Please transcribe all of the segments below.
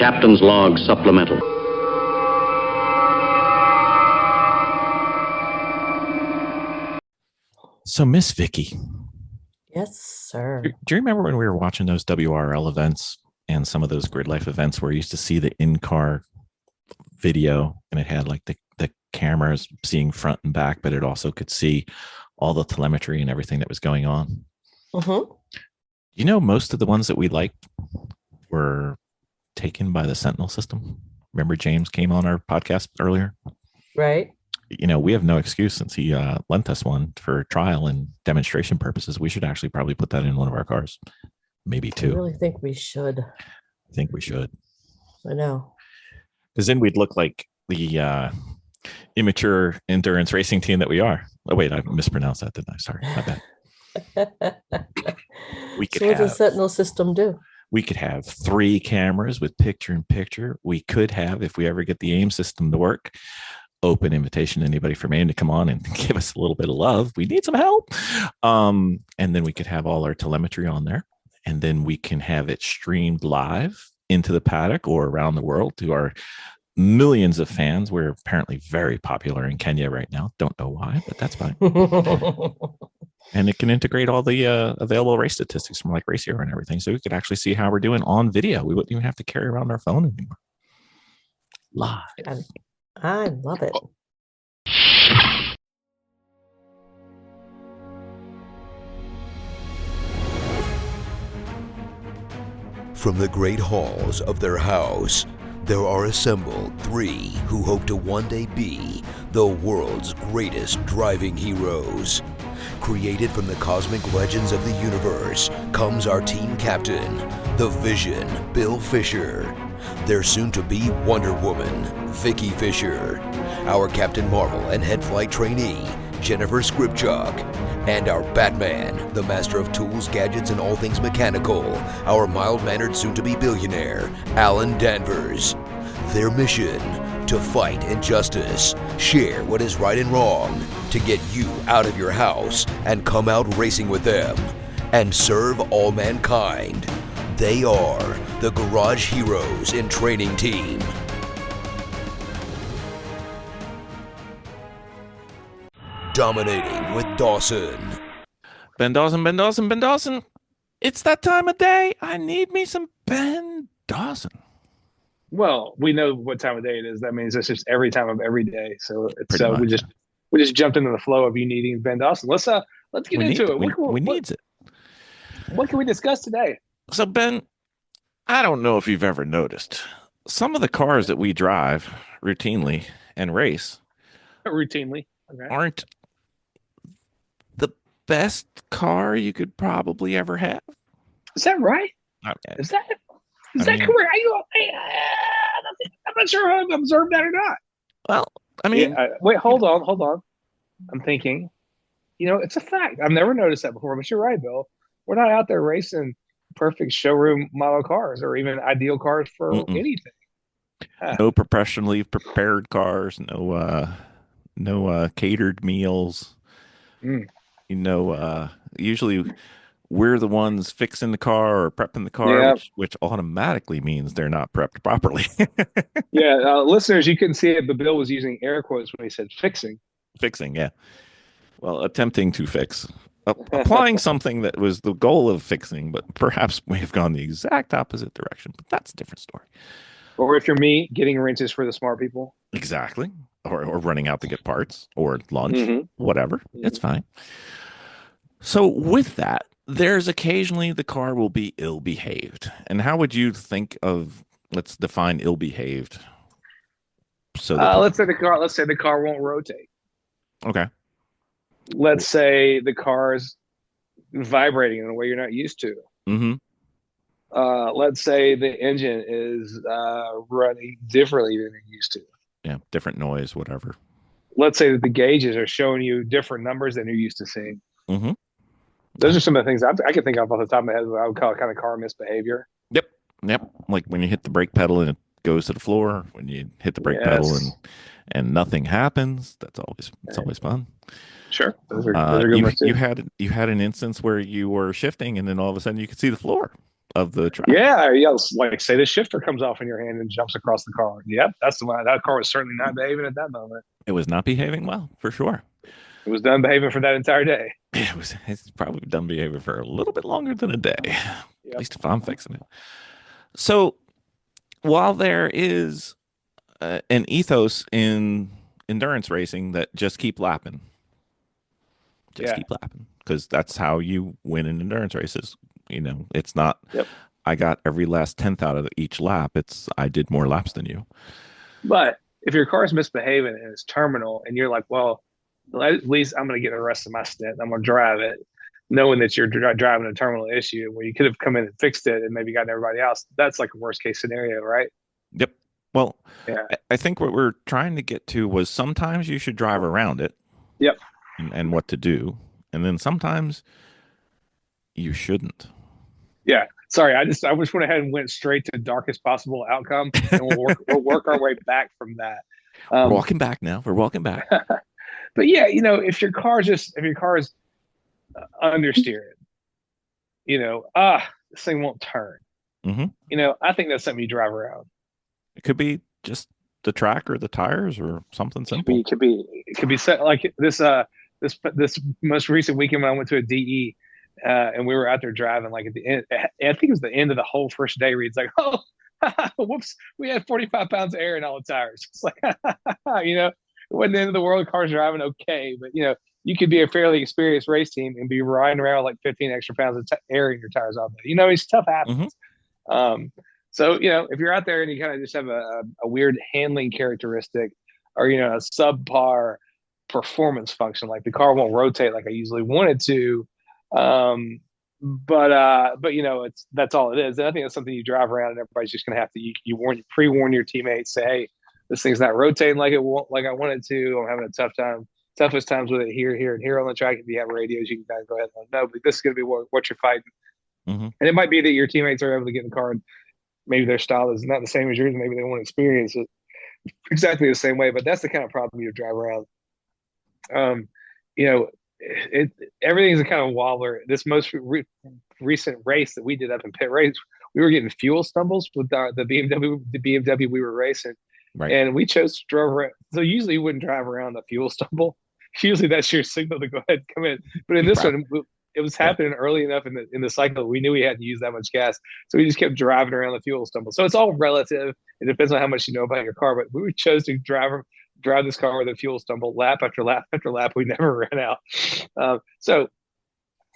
Captain's Log Supplemental. So, Miss Vicki. Yes, sir. Do you remember when we were watching those WRL events and some of those grid life events where you used to see the in-car video and it had like the cameras seeing front and back, but it also could see all the telemetry and everything that was going on? Mm-hmm. You know, most of the ones that we liked were taken by the Sentinel system. Remember James came on our podcast earlier? Right. You know, we have no excuse since he lent us one for trial and demonstration purposes. We should actually probably put that in one of our cars. Maybe two. I really think we should. I think we should. I know. Because then we'd look like the immature endurance racing team that we are. Oh, wait, I mispronounced that, didn't I? Sorry, my bad. We could So what does the have, Sentinel system do? we could have 3 cameras with picture-in-picture. We could have, if we ever get the AIM system to work, open invitation to anybody from AIM to come on and give us a little bit of love. We need some help. And then we could have all our telemetry on there. And then we can have it streamed live into the paddock or around the world to our millions of fans. We're apparently very popular in Kenya right now. Don't know why, but that's fine. And it can integrate all the available race statistics from like Race Hero and everything. So we could actually see how we're doing on video. We wouldn't even have to carry around our phone anymore. Live. I love it. From the great halls of their house, there are assembled 3 who hope to one day be the world's greatest driving heroes. Created from the cosmic legends of the universe comes our team captain, the Vision, Bill Fisher. Their soon-to-be Wonder Woman, Vicki Fisher. Our Captain Marvel and head flight trainee, Jennifer Skripchuk. And our Batman, the master of tools, gadgets, and all things mechanical, our mild-mannered soon-to-be billionaire, Alan Danvers. Their mission, to fight injustice, share what is right and wrong, to get you out of your house and come out racing with them, and serve all mankind. They are the Garage Heroes in Training Team. Dominating with Dawson. Ben Dawson. It's that time of day. I need me some Ben Dawson. Well, we know what time of day it is. That means it's just every time of every day. So it's Pretty much, we just jumped into the flow of you needing Ben Dawson. Let's get into it. We needs it. What can we discuss today? So Ben, I don't know if you've ever noticed some of the cars that we drive routinely and race Routinely. Okay. aren't the best car you could probably ever have. Is that right? Is that correct? I'm not sure how I've observed that or not. Well, I mean, wait, hold on. I'm thinking, it's a fact. I've never noticed that before, but you're right, Bill. We're not out there racing perfect showroom model cars or even ideal cars for anything. No professionally prepared cars, no catered meals. Usually we're the ones fixing the car or prepping the car, which automatically means they're not prepped properly. Listeners, you couldn't see it, but Bill was using air quotes when he said fixing. Fixing, yeah. Well, attempting to fix. Applying something that was the goal of fixing, but perhaps we have gone the exact opposite direction. But that's a different story. Or if you're me, getting wrenches for the smart people. Exactly. Or running out to get parts or lunch, whatever. It's fine. So with that, there's occasionally the car will be ill-behaved. And how would you think of, let's define ill-behaved? So let's say the car won't rotate. Okay. Let's say the car's vibrating in a way you're not used to. Let's say the engine is running differently than you're used to. Yeah, different noise, whatever. Let's say that the gauges are showing you different numbers than you're used to seeing. Those are some of the things I can think of off the top of my head what I would call kind of car misbehavior. Yep. Like when you hit the brake pedal and it goes to the floor, when you hit the brake pedal and nothing happens, it's always fun. Sure. Those are good ones too. You had an instance where you were shifting and then all of a sudden you could see the floor. of the track. Yeah, like say the shifter comes off in your hand and jumps across the car. Yep, that's the one. That car was certainly not behaving at that moment. It was not behaving well, for sure. It was done behaving for that entire day. It's probably done behaving for a little bit longer than a day, at Yep. least if I'm fixing it. So while there is an ethos in endurance racing that just keep lapping, keep lapping, because that's how you win in endurance races. It's not, I got every last 10th out of each lap. It's, I did more laps than you. But if your car's misbehaving and it's terminal and you're like, well, at least I'm going to get the rest of my stint. I'm going to drive it, knowing that you're driving a terminal issue where you could have come in and fixed it and maybe gotten everybody else. That's like a worst case scenario, right? Yep. Well, I think what we're trying to get to was sometimes you should drive around it. Yep. And what to do. And then sometimes you shouldn't. Yeah. Sorry. I just went ahead and went straight to darkest possible outcome, and we'll work our way back from that. We're walking back now. We're walking back. But yeah, if your car is understeering, this thing won't turn. Mm-hmm. I think that's something you drive around. It could be just the track or the tires or something simple. It could be set like this most recent weekend when I went to a DE, and we were out there driving, like at the end, I think it was the end of the whole first day, Reed's like, oh, whoops, we had 45 pounds of air in all the tires. It's like, it wasn't the end of the world, cars driving okay, but you could be a fairly experienced race team and be riding around with like 15 extra pounds of air in your tires all day. It's stuff happens. Mm-hmm. So if you're out there and you kind of just have a weird handling characteristic, or a subpar performance function, like the car won't rotate like I usually want it to, but that's all it is. And I think that's something you drive around and everybody's just gonna have to you pre-warn your teammates, say, hey, this thing's not rotating like I want it to. I'm having a toughest times with it here and here on the track. If you have radios, you can kind of go ahead and let them know, but this is gonna be what you're fighting. Mm-hmm. And it might be that your teammates are able to get in the car and maybe their style is not the same as yours, and maybe they want to experience it exactly the same way, but that's the kind of problem you drive around. Everything's a kind of wobbler. This most recent race that we did up in pit race, we were getting fuel stumbles with the BMW we were racing, right? And we chose to drive around. So usually you wouldn't drive around a fuel stumble. Usually that's your signal to go ahead and come in. But in this one, it was happening early enough in the cycle. We knew we had to use that much gas, so we just kept driving around the fuel stumble. So it's all relative. It depends on how much you know about your car. But we chose to drive this car with a fuel stumble lap after lap after lap. We never ran out. So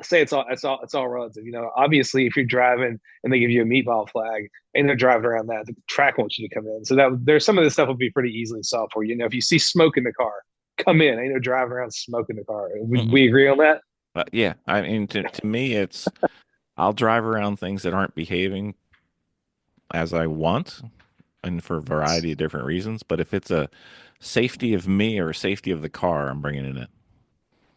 say it's all relative. Obviously, if you're driving and they give you a meatball flag and they're driving around that, the track wants you to come in. So there's some of this stuff will be pretty easily solved for you. If you see smoke in the car, come in. Ain't no driving around smoke in the car. We agree on that. Yeah, I mean, to me, it's I'll drive around things that aren't behaving as I want, and for a variety of different reasons. But if it's a safety of me or safety of the car, I'm bringing it in.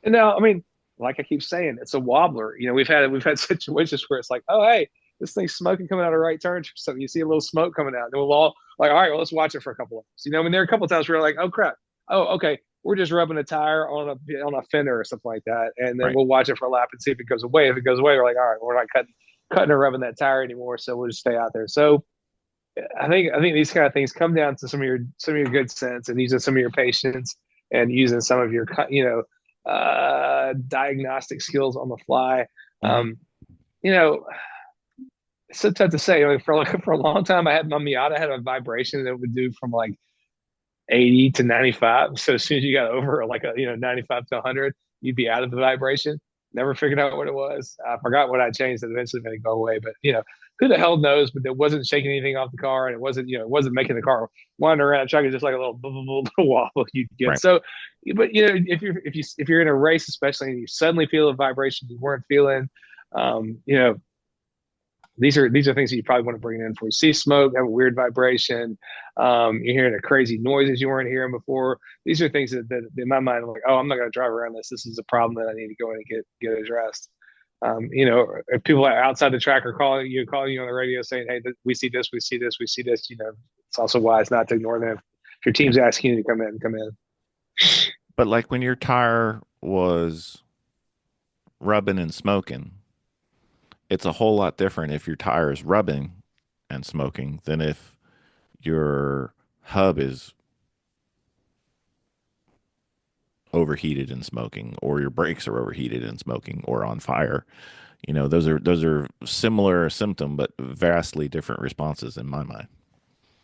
And now, I mean, like I keep saying, it's a wobbler. We've had situations where it's like, oh, hey, this thing's smoking coming out of right turn. So you see a little smoke coming out, and we'll all like, all right, well, let's watch it for a couple of hours. I mean, there are a couple of times where we're like, oh crap, oh okay. We're just rubbing a tire on a fender or something like that, and then we'll watch it for a lap and see if it goes away. If it goes away, we're like, all right, we're not cutting or rubbing that tire anymore, so we'll just stay out there. So I think these kind of things come down to some of your good sense and using some of your patience and using some of your diagnostic skills on the fly. It's so tough to say. I mean, for a long time, I had my Miata had a vibration that would do from like 80 to 95. So as soon as you got over like 95 to 100, you'd be out of the vibration. Never figured out what it was. I forgot what I changed that eventually made it go away. But who the hell knows? But it wasn't shaking anything off the car, and it wasn't making the car wander around. Chuck, just like a little wobble you'd get. Right. So, but if you're in a race, especially, and you suddenly feel a vibration you weren't feeling, these are things that you probably want to bring in for. You see smoke, have a weird vibration. You're hearing a crazy noises you weren't hearing before. These are things that in my mind, I'm like, oh, I'm not going to drive around this. This is a problem that I need to go in and get addressed. If people outside the track are calling you on the radio saying, hey, we see this, it's also wise not to ignore them. If your team's asking you to come in. But like when your tire was rubbing and smoking, it's a whole lot different if your tire is rubbing and smoking than if your hub is overheated and smoking, or your brakes are overheated and smoking, or on fire. Those are similar symptom, but vastly different responses in my mind.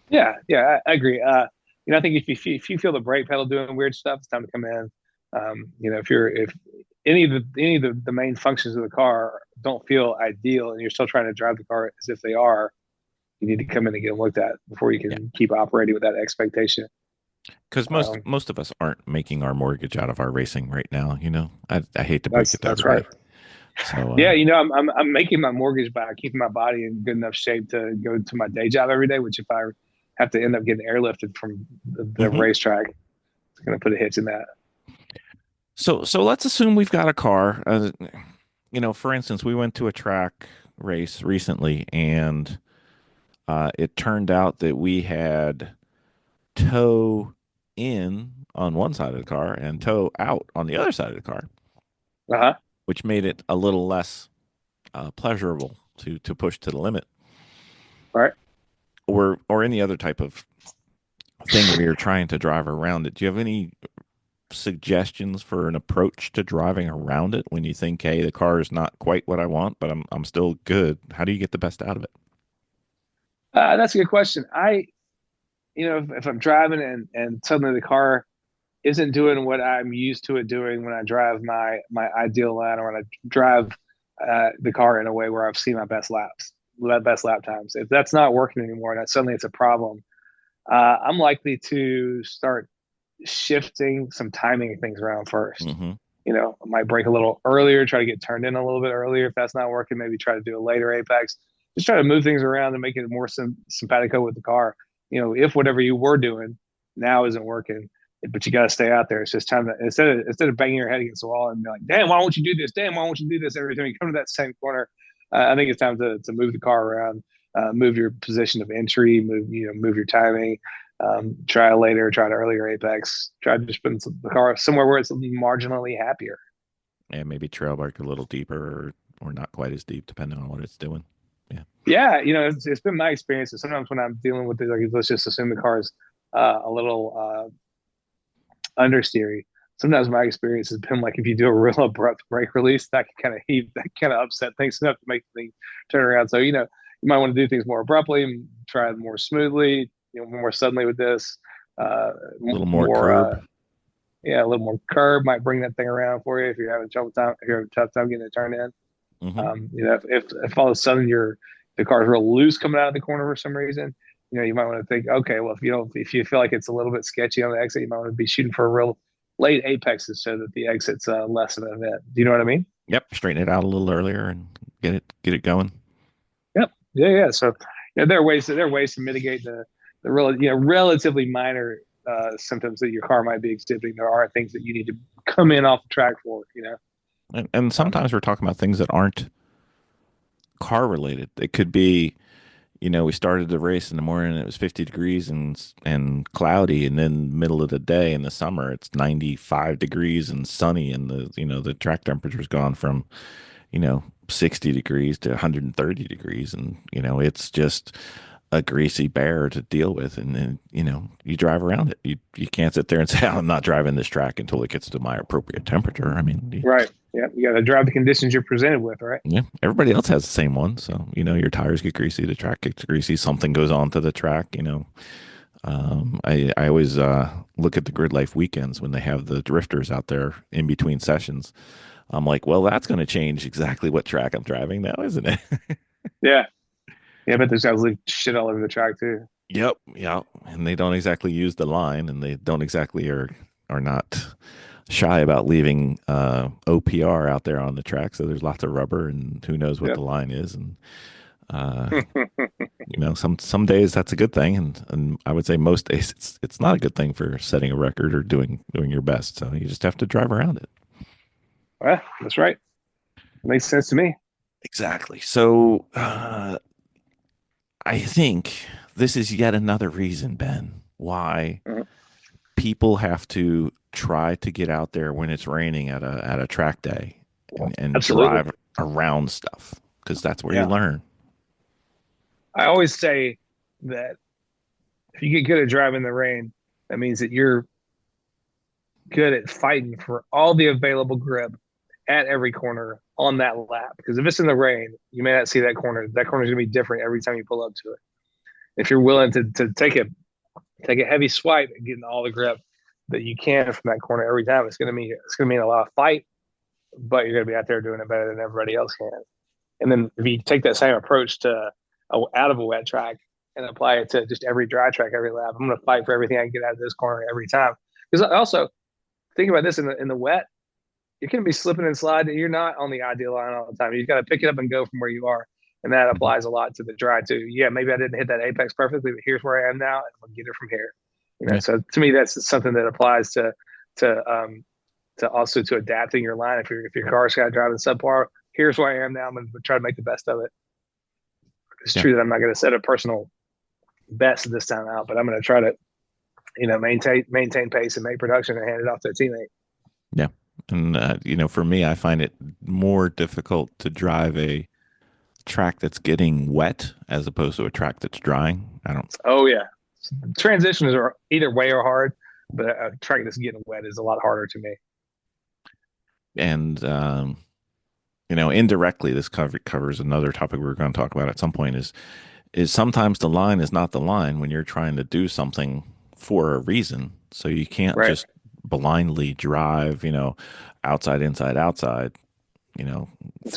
Yeah, yeah, I agree. I think if you feel the brake pedal doing weird stuff, it's time to come in. If any of the main functions of the car don't feel ideal, and you're still trying to drive the car as if they are, you need to come in and get them looked at before you Yeah, can keep operating with that expectation. because most Um, most of us aren't making our mortgage out of our racing right now. I hate to break that's it to that's right. everybody. So Yeah, I'm making my mortgage by keeping my body in good enough shape to go to my day job every day. Which if I have to end up getting airlifted from the mhm. racetrack, it's going to put a hitch in that. So let's assume we've got a car. For instance, we went to a track race recently, and it turned out that we had tow in on one side of the car and tow out on the other side of the car, Uh huh. which made it a little less pleasurable to push to the limit, All right. or any other type of thing where you're trying to drive around it. Do you have any suggestions for an approach to driving around it when you think, hey, the car is not quite what I want, but I'm still good? How do you get the best out of it? That's a good question. If I'm driving and suddenly the car isn't doing what I'm used to it doing when I drive my ideal line, or when I drive the car in a way where I've seen my best lap times. If that's not working anymore, and suddenly it's a problem, I'm likely to start shifting some timing things around first. Hmm. I might brake a little earlier, try to get turned in a little bit earlier. If that's not working, maybe try to do a later apex. Just try to move things around and make it more simpatico with the car. If whatever you were doing now isn't working, but you got to stay out there. It's just time to instead of banging your head against the wall and be like, "Damn, why won't you do this? Damn, why won't you do this?" Every time you come to that same corner, I think it's time to move the car around, move your position of entry, move your timing. Try later, try an earlier apex, try to just put the car somewhere where it's marginally happier. And maybe trail bike a little deeper, or not quite as deep, depending on what it's doing. Yeah. Yeah, it's been my experience. Sometimes when I'm dealing with it, like, let's just assume the car is a little understeery. Sometimes my experience has been like if you do a real abrupt brake release, that kind of upset things enough to make things turn around. So you might want to do things more abruptly, try it more smoothly, more suddenly with this. Uh, A little more more curb. Yeah, a little more curb might bring that thing around for you if you're having trouble time if you're having a tough time getting it turned in. Hmm. If all of a sudden the car's real loose coming out of the corner for some reason, you might want to think, okay, well, if you feel like it's a little bit sketchy on the exit, you might want to be shooting for a real late apexes so that the exit's less of an event. Do you know what I mean? Yep. Straighten it out a little earlier and get it going. Yep. Yeah, yeah. So there are ways to mitigate the relatively minor symptoms that your car might be exhibiting. There are things that you need to come in off the track for. And Um, sometimes we're talking about things that aren't car related. It could be, we started the race in the morning and it was 50 degrees and cloudy, and then middle of the day in the summer it's 95 degrees and sunny, and the track temperature's gone from 60 degrees to 130 degrees, and it's just a greasy bear to deal with. And then you drive around it. You can't sit there and say, I'm not driving this track until it gets to my appropriate temperature. I mean, right. Yeah. You got to drive the conditions you're presented with, right? yeah, everybody else has the same one. So, your tires get greasy, the track gets greasy, something goes on to the track. I always look at the Grid Life weekends when they have the drifters out there in between sessions. I'm like, well, that's going to change exactly what track I'm driving now, isn't it? Yeah. Yeah. But there's guys leave shit all over the track too. Yep, yeah. And they don't exactly use the line, and they don't exactly are not shy about leaving OPR out there on the track. So there's lots of rubber, and who knows what Yep. the line is. And uh, some days that's a good thing, and I would say most days it's not a good thing for setting a record or doing your best. So you just have to drive around it. Well, that's right. Makes sense to me. Exactly. So I think this is yet another reason, Ben, why Mhm. people have to try to get out there when it's raining at a track day and Absolutely. drive around stuff. because that's where you Yeah. learn. I always say that if you get good at driving the rain, that means that you're good at fighting for all the available grip at every corner on that lap. Because if it's in the rain, you may not see that corner. That corner is going to be different every time you pull up to it. If you're willing to take a heavy swipe and getting all the grip that you can from that corner every time, it's going to mean a lot of fight, but you're going to be out there doing it better than everybody else can. And then if you take that same approach to out of a wet track and apply it to just every dry track, every lap, I'm going to fight for everything I can get out of this corner every time. Because also think about this in the wet, you're going to be slipping and sliding. You're not on the ideal line all the time. You got to pick it up and go from where you are. And that applies a lot to the dry too. Yeah, maybe I didn't hit that apex perfectly, but here's where I am now, and I'll get it from here. So to me, that's something that applies to also to adapting your line. If your car's got driving subpar, here's where I am now. I'm going to try to make the best of it. It's true that I'm not going to set a personal best this time out, but I'm going to try to, maintain pace and make production and hand it off to a teammate. Yeah. And, for me, I find it more difficult to drive a track that's getting wet as opposed to a track that's drying. Oh, yeah. Transitions are either way or hard, but a track that's getting wet is a lot harder to me. And, indirectly, this covers another topic we're going to talk about at some point is sometimes the line is not the line when you're trying to do something for a reason. So you can't just blindly drive, outside, inside, outside,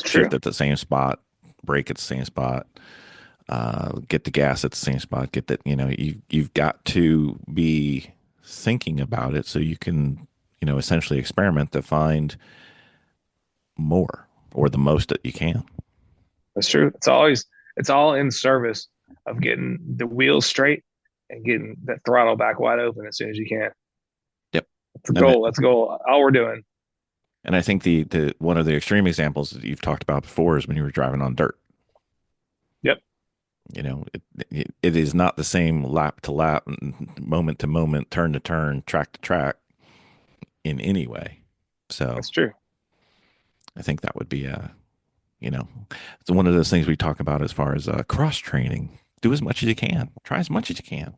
shift at the same spot, brake at the same spot, get the gas at the same spot, get that, you've got to be thinking about it so you can, essentially experiment to find more or the most that you can. That's true. It's all in service of getting the wheels straight and getting that throttle back wide open as soon as you can. Yep. That's the goal. That's the goal. All we're doing. And I think the one of the extreme examples that you've talked about before is when you were driving on dirt. Yep. It is not the same lap to lap, moment to moment, turn to turn, track to track in any way. So that's true. I think that would be it's one of those things we talk about as far as cross training. Do as much as you can. Try as much as you can.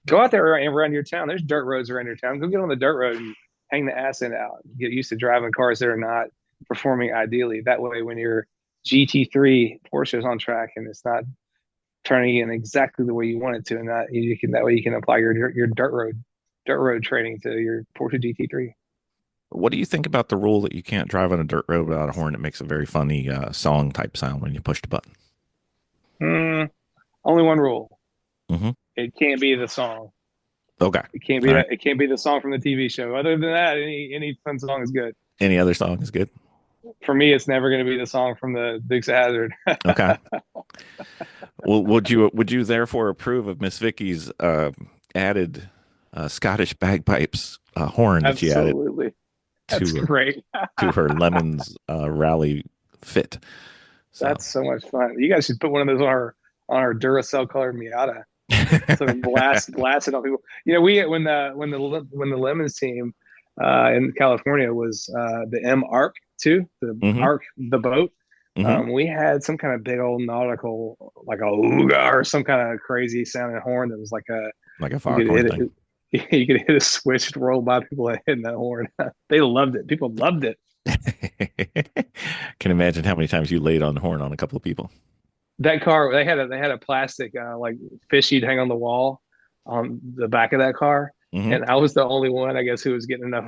Go out there around your town. There's dirt roads around your town. Go get on the dirt road and hang the ass end out. Get used to driving cars that are not performing ideally. That way, when your GT3 Porsche is on track and it's not turning in exactly the way you want it to, and that way you can apply your dirt road training to your Porsche GT3. What do you think about the rule that you can't drive on a dirt road without a horn? It makes a very funny song type sound when you push the button. Only one rule. Mm-hmm. It can't be the song. Okay. It can't be It can't be the song from the TV show. Other than that, any fun song is good. Any other song is good. For me, it's never going to be the song from the Dukes of Hazzard. Okay. Well, would you therefore approve of Miss Vicky's added Scottish bagpipes horn that she added? Absolutely. That's great. to her Lemons rally fit. So. That's so much fun. You guys should put one of those on our Duracell colored Miata. So blast it on people. We when the Lemons team in California was the M Arc too, the Arc, the boat. Mm-hmm. We had some kind of big old nautical, like a ooga or some kind of crazy sounding horn that was like a foghorn thing. You could hit a switch and roll by people hitting that horn. They loved it. People loved it. Can imagine how many times you laid on the horn on a couple of people. That car, they had a plastic like fish you'd hang on the wall on the back of that car. Mm-hmm. And I was the only one, I guess, who was getting enough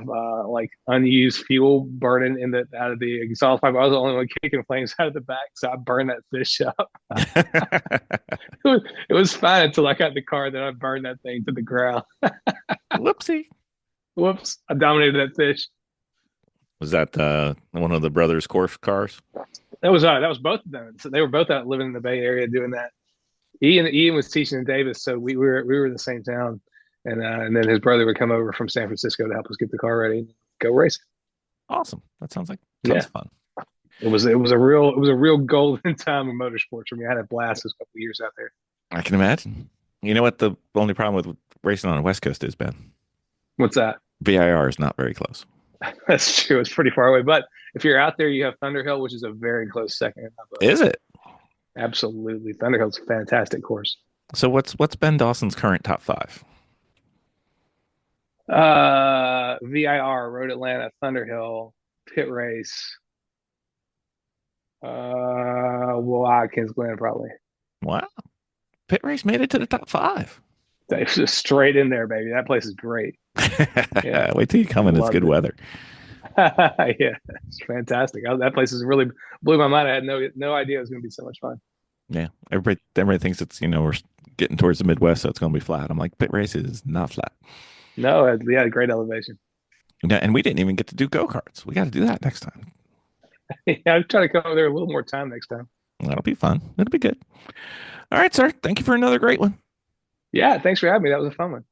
like unused fuel burning out of the exhaust pipe. I was the only one kicking flames out of the back, so I burned that fish up. It was fine until I got in the car, then I burned that thing to the ground. Whoopsie! Whoops! I dominated that fish. Was that one of the brothers' Corf cars? That was both of them. So they were both out living in the Bay Area doing that. Ian was teaching in Davis, so we were in the same town. And then his brother would come over from San Francisco to help us get the car ready and go race. Awesome. That sounds like tons of fun. It was a real golden time of motorsports for me. I had a blast those couple of years out there. I can imagine. You know what the only problem with racing on the West Coast is, Ben? What's that? VIR is not very close. That's true. It's pretty far away. But if you're out there, you have Thunderhill, which is a very close second in my book. Is it? Absolutely. Thunderhill's a fantastic course. So what's Ben Dawson's current top five? VIR, Road Atlanta, Thunderhill, Pit Race, Watkins Glen, probably. Wow. Pit Race made it to the top five. It's just straight in there, baby. That place is great. Yeah. Wait till you come in. It's Loved good it. weather. Yeah, it's fantastic. That place is really blew my mind. I had no idea it was going to be so much fun. Yeah. Everybody thinks it's, we're getting towards the Midwest, so it's going to be flat. I'm like, Pit Race is not flat. No, yeah, great elevation. Yeah, and we didn't even get to do go-karts. We got to do that next time. Yeah, I'm trying to come over there a little more time next time. That'll be fun. It'll be good. All right, sir. Thank you for another great one. Yeah, thanks for having me. That was a fun one.